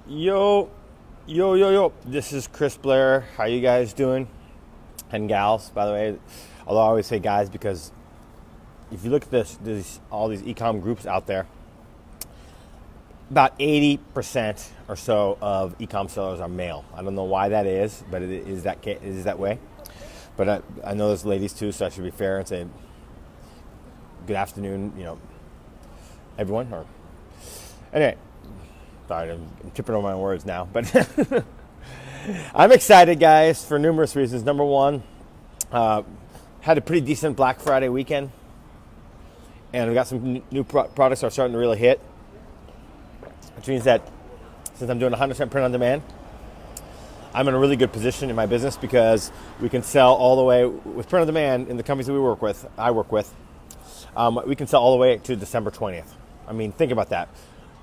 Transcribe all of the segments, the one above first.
Yo, yo. This is Chris Blair. How you guys doing? And gals, by the way. Although I always say guys because if you look at all these eCom groups out there, about 80% or so of eCom sellers are male. I don't know why that is, but it is that way. But I know there's ladies too, so I should be fair and say good afternoon, everyone. Or anyway. Sorry, I'm tripping over my words now, but I'm excited, guys, for numerous reasons. Number one, had a pretty decent Black Friday weekend, and we got some new products that are starting to really hit, which means that since I'm doing 100% print on demand, I'm in a really good position in my business because we can sell all the way with print on demand in the companies that I work with. We can sell all the way to December 20th. I mean, think about that.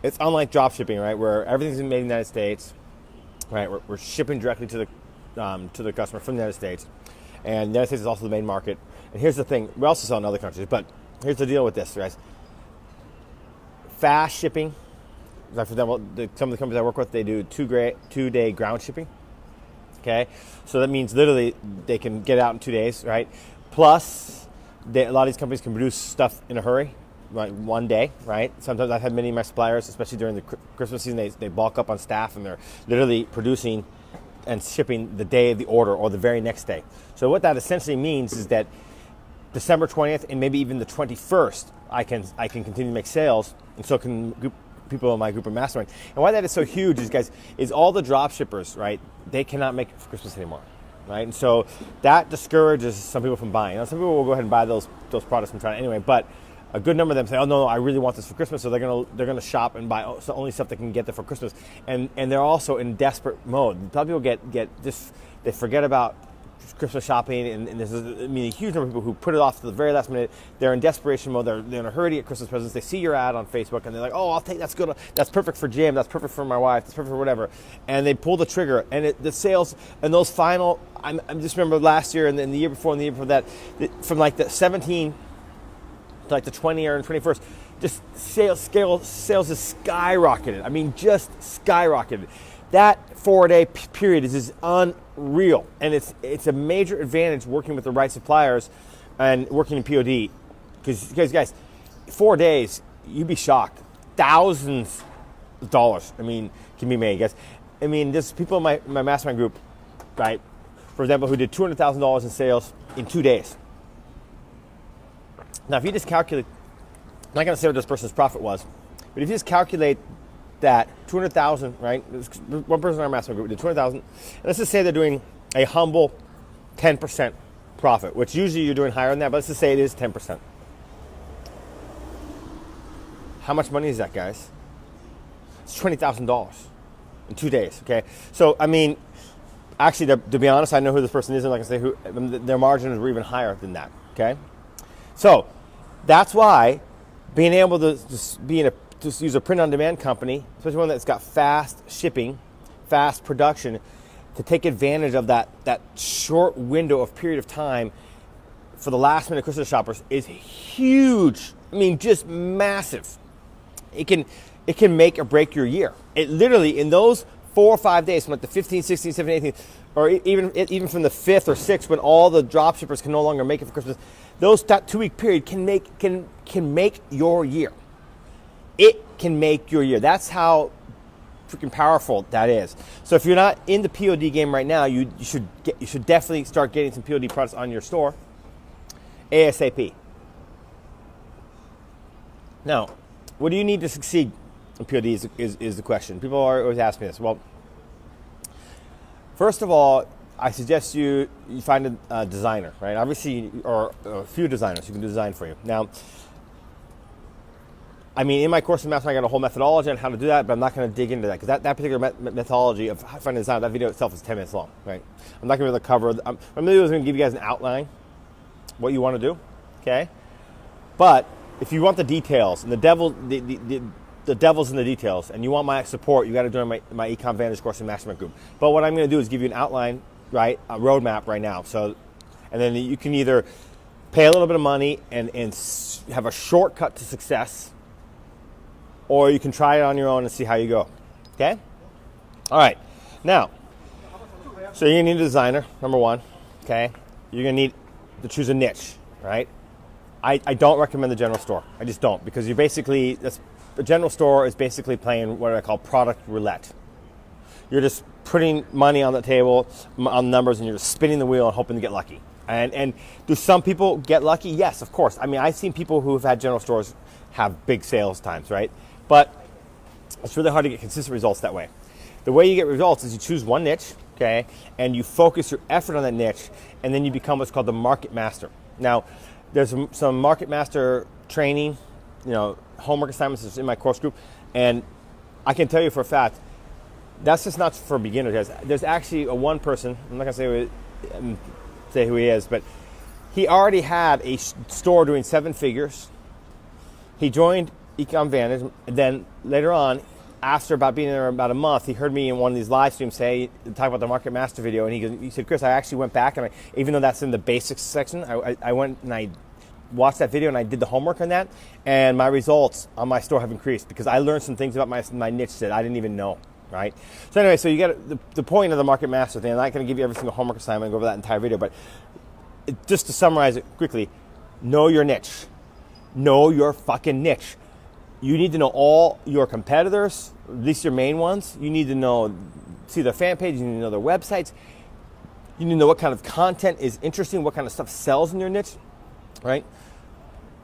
It's unlike drop shipping, right, where everything's made in the United States, right? We're shipping directly to the customer from the United States, and the United States is also the main market. And here's the thing: we also sell in other countries, but here's the deal with this, guys. Fast shipping. Like for example, some of the companies I work with, they do two-day ground shipping. Okay, so that means literally they can get out in 2 days, right? Plus, a lot of these companies can produce stuff in a hurry. Right, one day, right? Sometimes I've had many of my suppliers, especially during the Christmas season, they bulk up on staff and they're literally producing and shipping the day of the order or the very next day. So what that essentially means is that December 20th and maybe even the 21st, I can continue to make sales, and so can people in my group of mastermind. And why that is so huge is all the drop shippers, right? They cannot make it for Christmas anymore. Right, and so that discourages some people from buying. Now, some people will go ahead and buy those products from China anyway, but a good number of them say, "Oh no, I really want this for Christmas," so they're gonna shop and buy only stuff they can get there for Christmas, and they're also in desperate mode. A lot of people get this, they forget about Christmas shopping, and there's a huge number of people who put it off to the very last minute. They're in desperation mode. They're in a hurry to get Christmas presents. They see your ad on Facebook and they're like, "Oh, I'll take that's good. That's perfect for Jim. That's perfect for my wife. That's perfect for whatever." And they pull the trigger, and the sales and those final. I just remember last year and then the year before and the year before that, from like the 17. To like the 20th or 21st, just sales is skyrocketed. I mean, just skyrocketed. That 4-day period is unreal, and it's a major advantage working with the right suppliers and working in POD. Because guys, 4 days, you'd be shocked. Thousands of dollars, can be made, guys. There's people in my mastermind group, right? For example, who did $200,000 in sales in 2 days. Now, if you just calculate, I'm not going to say what this person's profit was, but if you just calculate that 200,000, right? One person in our mastermind group did 200,000. Let's just say they're doing a humble 10% profit, which usually you're doing higher than that, but let's just say it is 10%. How much money is that, guys? It's $20,000 in 2 days, okay? So, actually, to be honest, I know who this person is, and like I say, their margins were even higher than that, okay? So, that's why being able to just use a print-on-demand company, especially one that's got fast shipping, fast production, to take advantage of that short window of period of time for the last-minute Christmas shoppers is huge. Just massive. It can make or break your year. It literally, in those 4 or 5 days, from like the 15th, 16th, 17th, 18th, or even from the 5th or 6th, when all the drop shippers can no longer make it for Christmas, that 2-week period can make your year. It can make your year. That's how freaking powerful that is. So if you're not in the POD game right now, you should definitely start getting some POD products on your store ASAP. Now, what do you need to succeed in POD is the question. People are always asking me this. Well, first of all, I suggest you find a designer, right? Obviously, or a few designers who can design for you. Now, in my course of Mastermind, I got a whole methodology on how to do that, but I'm not going to dig into that because that particular methodology of finding a designer, that video itself is 10 minutes long, right? I'm not going to be able to cover. I'm really going to give you guys an outline, what you want to do, okay? But if you want the details and the devil's in the details, and you want my support, you got to join my eCom Vantage course and Mastermind group. But what I'm going to do is give you an outline, right, a roadmap right now. So, and then you can either pay a little bit of money and have a shortcut to success, or you can try it on your own and see how you go. Okay? All right, now, so you're gonna need a designer, number one, okay? You're gonna need to choose a niche, right? I don't recommend the general store. I just don't, because you're basically, the general store is basically playing what I call product roulette. You're just putting money on the table, on numbers, and you're just spinning the wheel and hoping to get lucky. And do some people get lucky? Yes, of course. I mean, I've seen people who have had general stores have big sales times, right? But it's really hard to get consistent results that way. The way you get results is you choose one niche, okay, and you focus your effort on that niche, and then you become what's called the market master. Now, there's some market master training, homework assignments is in my course group, and I can tell you for a fact, that's just not for beginners. There's actually one person, I'm not going to say who he is, but he already had a store doing 7 figures. He joined eCom Vantage, and then later on, after being there about a month, he heard me in one of these live streams talk about the Market Master video, and he said, Chris, I actually went back, and even though that's in the basics section, I went and I watched that video and I did the homework on that, and my results on my store have increased because I learned some things about my niche that I didn't even know, right? So anyway, so you get the point of the Market Master thing. I'm not going to give you every single homework assignment and go over that entire video, but just to summarize it quickly, know your niche. Know your fucking niche. You need to know all your competitors, at least your main ones. You need to see their fan page, you need to know their websites. You need to know what kind of content is interesting, what kind of stuff sells in your niche, right?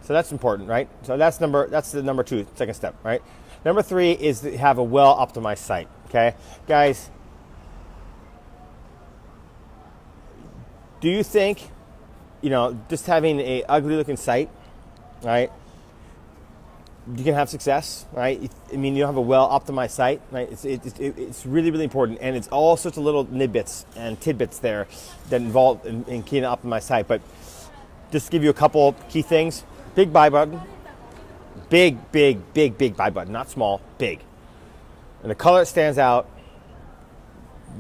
So that's important, right? So that's the number 2, second step, right? Number 3 is to have a well-optimized site, okay? Guys, do you think, just having an ugly-looking site, right, you can have success, right? I mean, you have a well-optimized site, right? It's really, really important, and it's all sorts of little nidbits and tidbits there that involve in key and optimized site. But just to give you a couple key things: big buy button, big buy button, not small, big, and the color that stands out.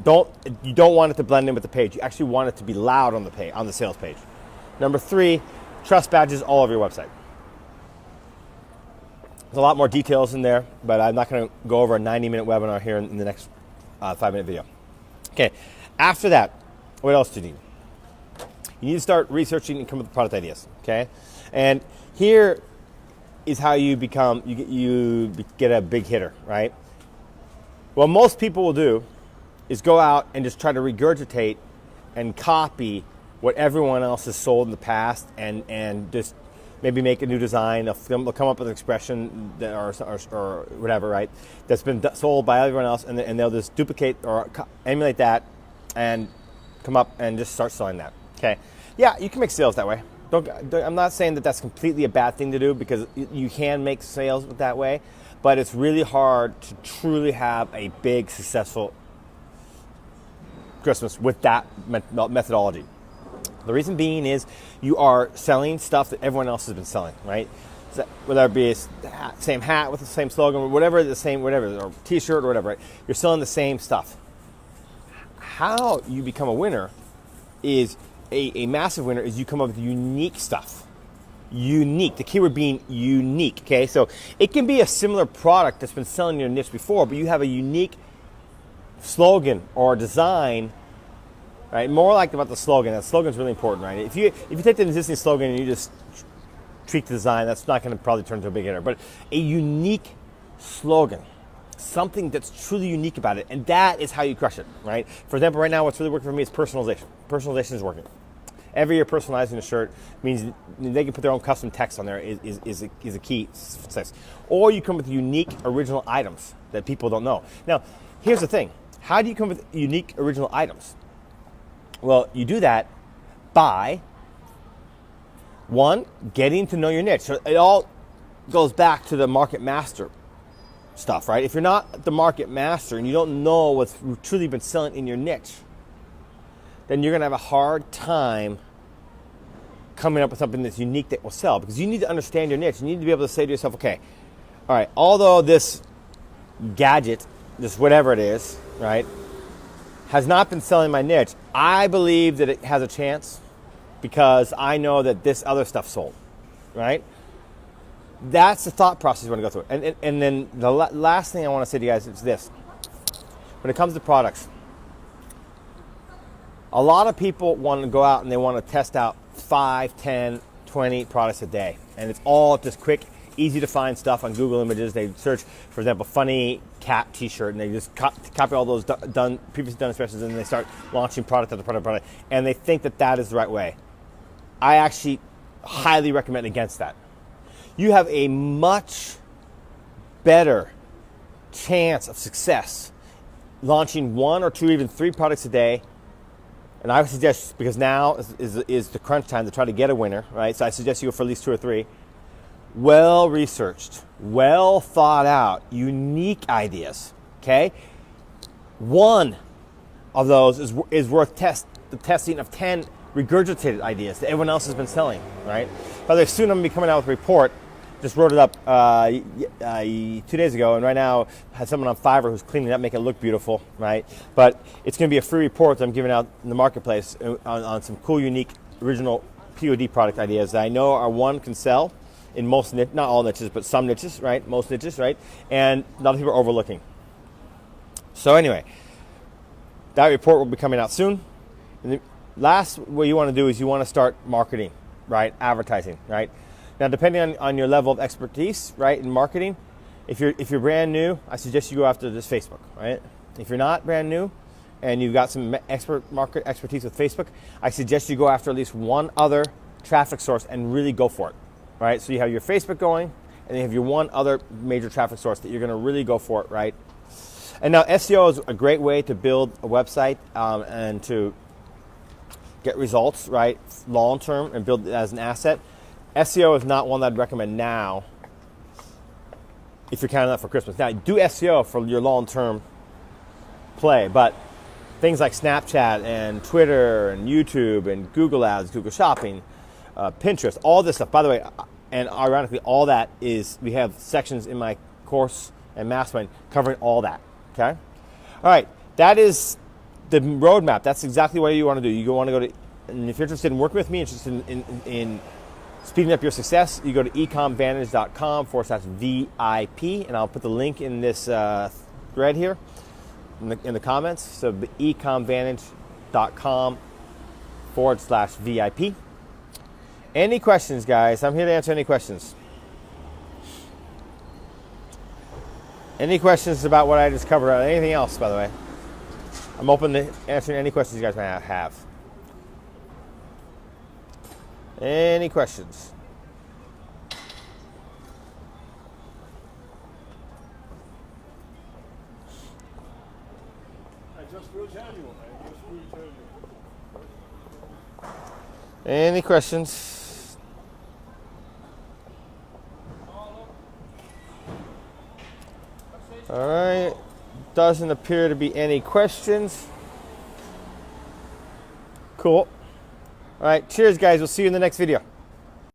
You don't want it to blend in with the page. You actually want it to be loud on the sales page. Number 3, trust badges all over your website. There's a lot more details in there, but I'm not going to go over a 90-minute webinar here in the next 5-minute video. Okay, after that, what else do you need? You need to start researching and come up with product ideas, okay? And here is how you get a big hitter, right? What most people will do is go out and just try to regurgitate and copy what everyone else has sold in the past and just maybe make a new design. They'll come up with an expression or whatever, right, that's been sold by everyone else, and they'll just duplicate or emulate that and come up and just start selling that, okay? Yeah, you can make sales that way. I'm not saying that that's completely a bad thing to do, because you can make sales that way, but it's really hard to truly have a big, successful Christmas with that methodology. The reason being is you are selling stuff that everyone else has been selling, right? So whether it be a same hat with the same slogan, or whatever, or t-shirt or whatever, right? You're selling the same stuff. How you become a winner is a massive winner is you come up with unique stuff. Unique, the keyword being unique, okay? So it can be a similar product that's been selling in your niche before, but you have a unique slogan or design, right? More like about the slogan. That slogan's really important, right? If you take the existing slogan and you just tweak the design, that's not going to probably turn into a big hitter. But a unique slogan, something that's truly unique about it, and that is how you crush it, right? For example, right now, what's really working for me is personalization. Personalization is working. Every year, personalizing a shirt means they can put their own custom text on there is a key success. Or you come with unique original items that people don't know. Now, here's the thing. How do you come with unique original items? Well, you do that by, 1, getting to know your niche. So it all goes back to the market master stuff, right? If you're not the market master and you don't know what's truly been selling in your niche, then you're going to have a hard time coming up with something that's unique that will sell, because you need to understand your niche. You need to be able to say to yourself, okay, all right, although this gadget, this whatever it is, right, has not been selling my niche, I believe that it has a chance because I know that this other stuff sold, right? That's the thought process you want to go through. And then the last thing I want to say to you guys is this. when it comes to products, a lot of people want to go out and they want to test out 5, 10, 20 products a day. And it's all just quick, easy to find stuff on Google Images. They search, for example, funny cat t-shirt, and they just copy all those previously done expressions, and then they start launching product after product. And they think that that is the right way. I actually highly recommend against that. You have a much better chance of success launching 1 or 2, even 3 products a day. And I would suggest, because now is the crunch time to try to get a winner, right? So I suggest you go for at least 2 or 3. Well-researched, well thought out, unique ideas, okay? 1 of those is worth the testing of 10 regurgitated ideas that everyone else has been selling, right? By the way, soon I'm going to be coming out with a report. Just wrote it up 2 days ago, and right now I have someone on Fiverr who's cleaning it up, making it look beautiful, right? But it's going to be a free report that I'm giving out in the marketplace on some cool, unique, original POD product ideas that I know are one can sell in most not all niches, but some niches, right? Most niches, right? And a lot of people are overlooking. So anyway, that report will be coming out soon. And the last, what you want to do is you want to start marketing, right? Advertising, right? Now, depending on your level of expertise, right, in marketing, if you're brand new, I suggest you go after this Facebook, right? If you're not brand new and you've got some market expertise with Facebook, I suggest you go after at least one other traffic source and really go for it, right? So you have your Facebook going, and you have your one other major traffic source that you're going to really go for it, right? And now SEO is a great way to build a website and to get results, right, long term, and build it as an asset. SEO is not one that I'd recommend now if you're counting that for Christmas. Now, do SEO for your long-term play, but things like Snapchat and Twitter and YouTube and Google Ads, Google Shopping, Pinterest, all this stuff. By the way, and ironically, all that is, we have sections in my course and mastermind covering all that, okay? All right, that is the roadmap. That's exactly what you want to do. You want to go to, and if you're interested in working with me, interested in speeding up your success, you go to ecomvantage.com/VIP, and I'll put the link in this thread here in the comments. So ecomvantage.com/VIP. Any questions, guys? I'm here to answer any questions. Any questions about what I just covered, or anything else, by the way? I'm open to answering any questions you guys might have. Any questions? Any questions? All right. Doesn't appear to be any questions. Cool. All right, cheers, guys. We'll see you in the next video.